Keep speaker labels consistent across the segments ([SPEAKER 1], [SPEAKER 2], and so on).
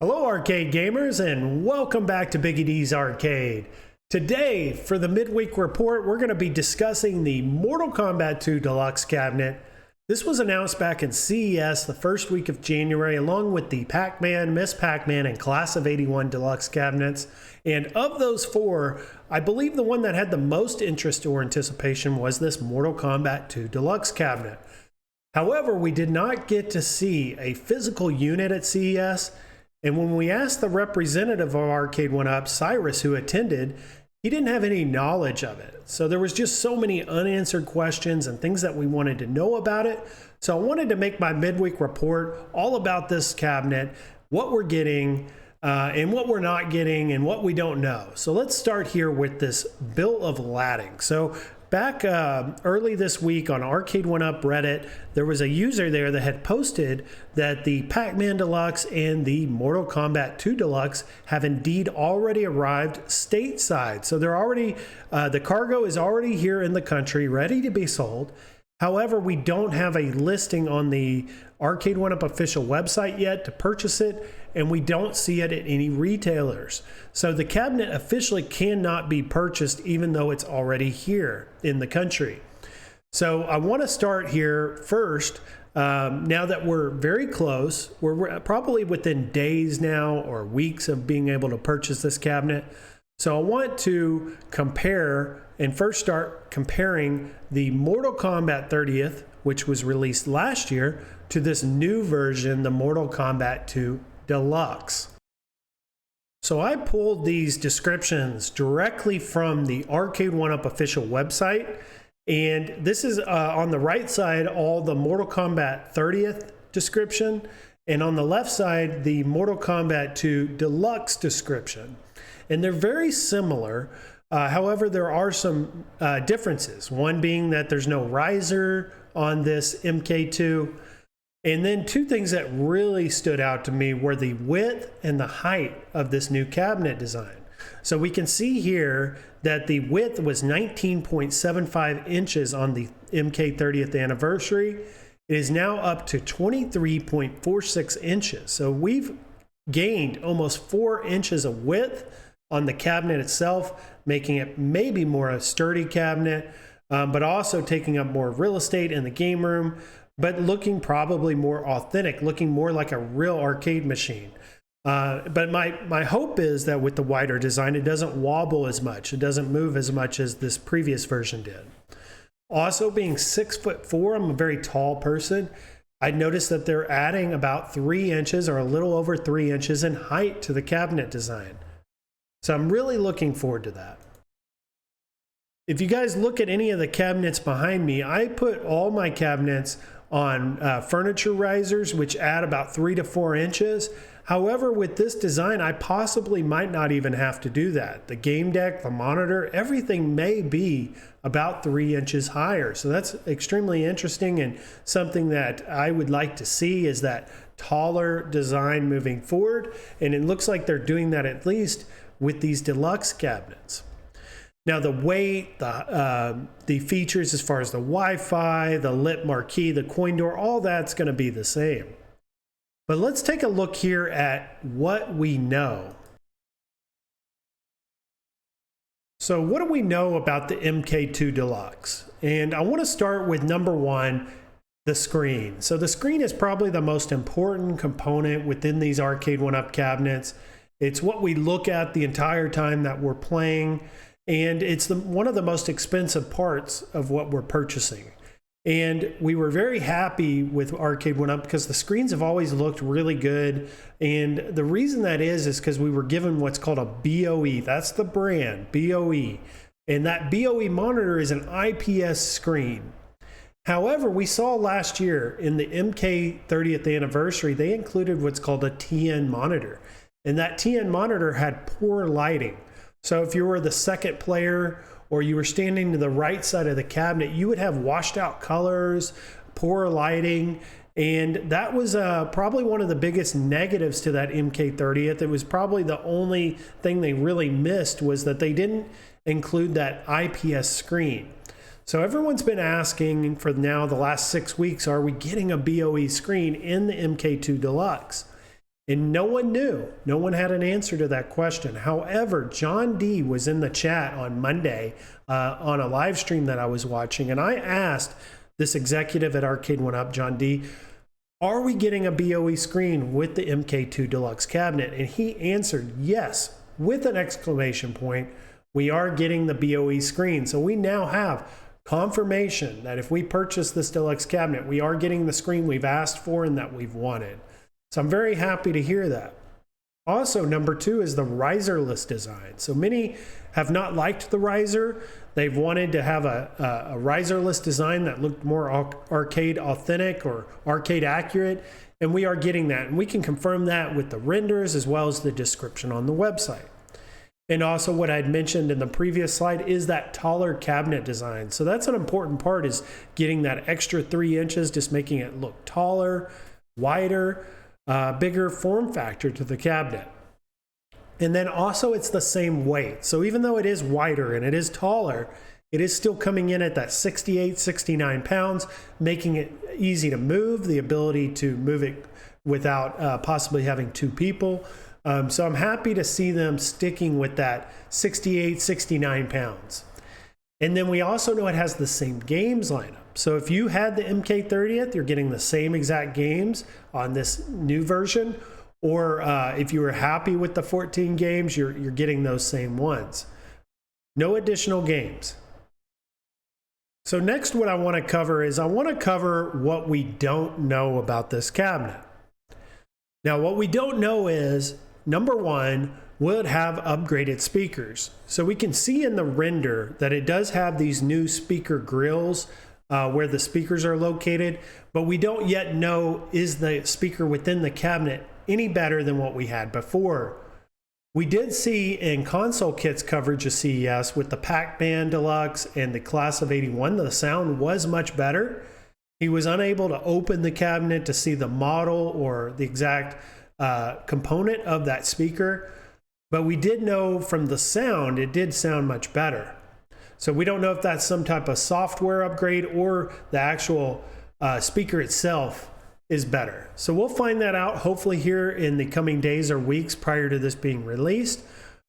[SPEAKER 1] Hello arcade gamers and welcome back to BiggggyD's Arcade. Today for the midweek report we're going to be discussing the Mortal Kombat II Deluxe cabinet. This was announced back in CES the first week of January along with the Pac-Man, Miss Pac-Man and Class of 81 Deluxe cabinets. And of those four, I believe the one that had the most interest or anticipation was this Mortal Kombat II Deluxe cabinet. However, we did not get to see a physical unit at CES. And when we asked the representative of Arcade1up, Cyrus, who attended, he didn't have any knowledge of it. So there was just so many unanswered questions and things that we wanted to know about it. So I wanted to make my midweek report all about this cabinet, what we're getting, and what we're not getting, and what we don't know. So let's start here with this bill of lading. So back early this week on Arcade1up Reddit, there was a user there that had posted that the Pac-Man Deluxe and the Mortal Kombat II Deluxe have indeed already arrived stateside. So they're already, the cargo is already here in the country, ready to be sold. However, we don't have a listing on the Arcade1up official website yet to purchase it, and we don't see it at any retailers. So the cabinet officially cannot be purchased even though it's already here in the country. So I want to start here first. Now that we're very close, we're probably within days now or weeks of being able to purchase this cabinet. So I want to compare and first start comparing the Mortal Kombat 30th, which was released last year, to this new version, the Mortal Kombat II Deluxe. So I pulled these descriptions directly from the Arcade1up official website. And this is on the right side, all the Mortal Kombat 30th description. And on the left side, the Mortal Kombat II Deluxe description. And they're very similar. However, there are some differences. One being that there's no riser on this MK2. And then two things that really stood out to me were the width and the height of this new cabinet design. So we can see here that the width was 19.75 inches on the MK 30th anniversary. It is now up to 23.46 inches. So we've gained almost 4 inches of width on the cabinet itself, making it maybe more a sturdy cabinet, but also taking up more real estate in the game room, but looking probably more authentic, looking more like a real arcade machine. But my hope is that with the wider design, it doesn't wobble as much. It doesn't move as much as this previous version did. Also, being 6'4", I'm a very tall person. I noticed that they're adding about 3 inches or a little over 3 inches in height to the cabinet design. So I'm really looking forward to that. If you guys look at any of the cabinets behind me, I put all my cabinets on furniture risers, which add about 3 to 4 inches. However, with this design, I possibly might not even have to do that. The game deck, the monitor, everything may be about 3 inches higher. So that's extremely interesting, and something that I would like to see is that taller design moving forward. And it looks like they're doing that at least with these deluxe cabinets. Now the weight, the features as far as the Wi-Fi, the lit marquee, the coin door, all that's going to be the same. But let's take a look here at what we know. So what do we know about the MK2 Deluxe? And I want to start with number one, the screen. So the screen is probably the most important component within these Arcade1up cabinets. It's what we look at the entire time that we're playing. And it's one of the most expensive parts of what we're purchasing. And we were very happy with Arcade1up because the screens have always looked really good. And the reason that is because we were given what's called a BOE. That's the brand, BOE. And that BOE monitor is an IPS screen. However, we saw last year in the MK 30th anniversary, they included what's called a TN monitor. And that TN monitor had poor lighting. So if you were the second player or you were standing to the right side of the cabinet, you would have washed out colors, poor lighting, and that was probably one of the biggest negatives to that MK 30th. It was probably the only thing they really missed was that they didn't include that IPS screen. So everyone's been asking for now the last 6 weeks, are we getting a BOE screen in the MK2 Deluxe? And no one knew. No one had an answer to that question. However, John D was in the chat on Monday on a live stream that I was watching, and I asked this executive at Arcade1up, John D, are we getting a BOE screen with the MK2 Deluxe cabinet? And he answered yes, with an exclamation point. We are getting the BOE screen. So we now have confirmation that if we purchase this Deluxe cabinet, we are getting the screen we've asked for and that we've wanted. So I'm very happy to hear that. Also, number 2 is the riserless design. So many have not liked the riser. They've wanted to have a riserless design that looked more arcade authentic or arcade accurate, and we are getting that. And we can confirm that with the renders as well as the description on the website. And also what I'd mentioned in the previous slide is that taller cabinet design. So that's an important part, is getting that extra 3 inches, just making it look taller, wider, bigger form factor to the cabinet. And then also it's the same weight. So even though it is wider and it is taller, it is still coming in at that 68, 69 pounds, making it easy to move, the ability to move it without possibly having 2 people. So I'm happy to see them sticking with that 68, 69 pounds. And then we also know it has the same games lineup. So if you had the MK30th, you're getting the same exact games on this new version. Or if you were happy with the 14 games, you're getting those same ones. No additional games. So next, what I want to cover is I want to cover what we don't know about this cabinet. Now, what we don't know is, number 1, will it have upgraded speakers? So we can see in the render that it does have these new speaker grills where the speakers are located, but we don't yet know, is the speaker within the cabinet any better than what we had before. We did see in console kits coverage of CES with the Pac-Man Deluxe and the Class of 81, the sound was much better. He was unable to open the cabinet to see the model or the exact component of that speaker, but we did know from the sound, it did sound much better. So we don't know if that's some type of software upgrade or the actual speaker itself is better. So we'll find that out hopefully here in the coming days or weeks prior to this being released.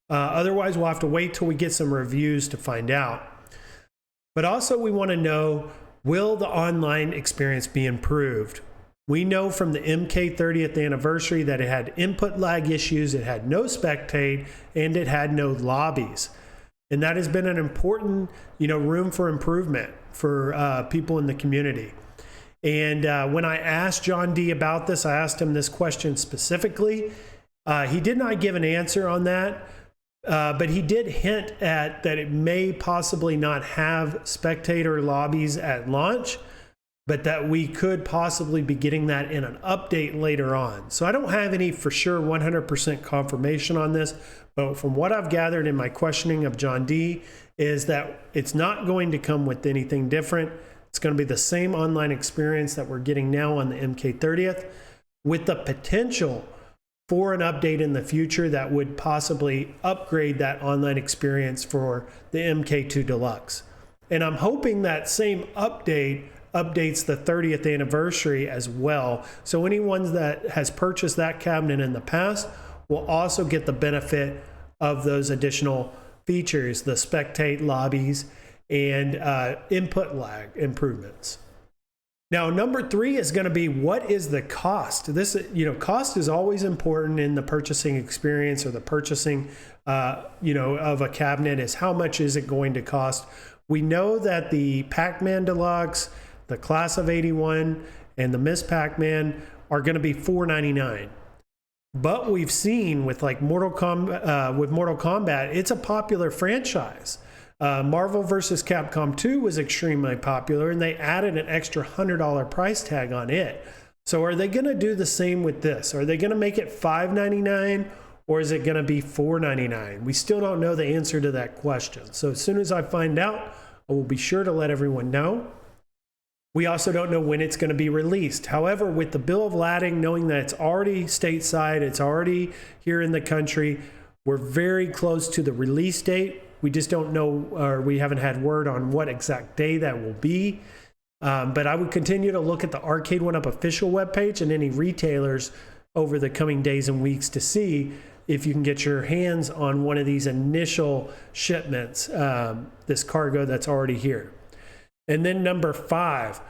[SPEAKER 1] Otherwise, we'll have to wait till we get some reviews to find out. But also we want to know, will the online experience be improved? We know from the MK 30th anniversary that it had input lag issues, it had no spectate, and it had no lobbies. And that has been an important, room for improvement for people in the community. And when I asked John D about this, I asked him this question specifically. He did not give an answer on that, but he did hint at that it may possibly not have spectator lobbies at launch, but that we could possibly be getting that in an update later on. So I don't have any for sure 100% confirmation on this, but from what I've gathered in my questioning of John D is that it's not going to come with anything different. It's going to be the same online experience that we're getting now on the MK30th, with the potential for an update in the future that would possibly upgrade that online experience for the MK2 Deluxe. And I'm hoping that same update updates the 30th anniversary as well. So anyone that has purchased that cabinet in the past will also get the benefit of those additional features, the spectate lobbies and input lag improvements. Now, number 3 is going to be, what is the cost? This, cost is always important in the purchasing experience or the purchasing, of a cabinet, is how much is it going to cost? We know that the Pac-Man Deluxe, the Class of 81, and the Miss Pac-Man are going to be $499. But we've seen with Mortal Kombat, it's a popular franchise. Marvel vs. Capcom 2 was extremely popular, and they added an extra $100 price tag on it. So are they going to do the same with this? Are they going to make it $599, or is it going to be $499? We still don't know the answer to that question. So as soon as I find out, I will be sure to let everyone know. We also don't know when it's going to be released. However, with the bill of lading, knowing that it's already stateside, it's already here in the country, we're very close to the release date. We just don't know, or we haven't had word on what exact day that will be. But I would continue to look at the Arcade1up official webpage and any retailers over the coming days and weeks to see if you can get your hands on one of these initial shipments, this cargo that's already here. And then number 5,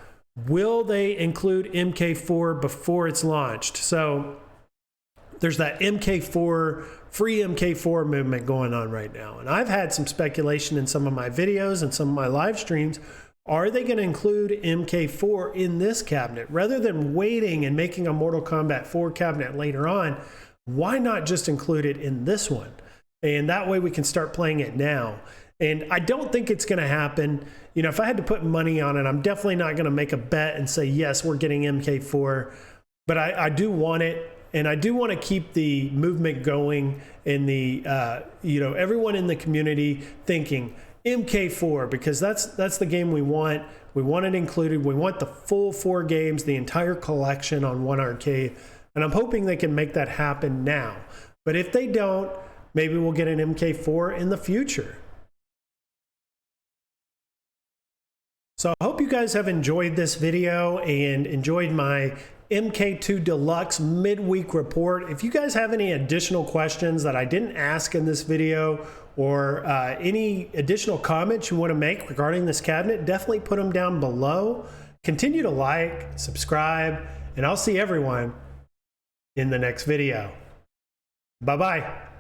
[SPEAKER 1] will they include MK4 before it's launched? So there's that MK4, free MK4 movement going on right now. And I've had some speculation in some of my videos and some of my live streams. Are they going to include MK4 in this cabinet? Rather than waiting and making a Mortal Kombat 4 cabinet later on, why not just include it in this one? And that way we can start playing it now. And I don't think it's going to happen. You know, if I had to put money on it, I'm definitely not going to make a bet and say, yes, we're getting MK4. But I do want it. And I do want to keep the movement going and the, you know, everyone in the community thinking MK4, because that's the game we want. We want it included. We want the full 4 games, the entire collection on one arcade. And I'm hoping they can make that happen now. But if they don't, maybe we'll get an MK4 in the future. So I hope you guys have enjoyed this video and enjoyed my MK2 Deluxe midweek report. If you guys have any additional questions that I didn't ask in this video, or any additional comments you want to make regarding this cabinet, definitely put them down below. Continue to like, subscribe, and I'll see everyone in the next video. Bye-bye.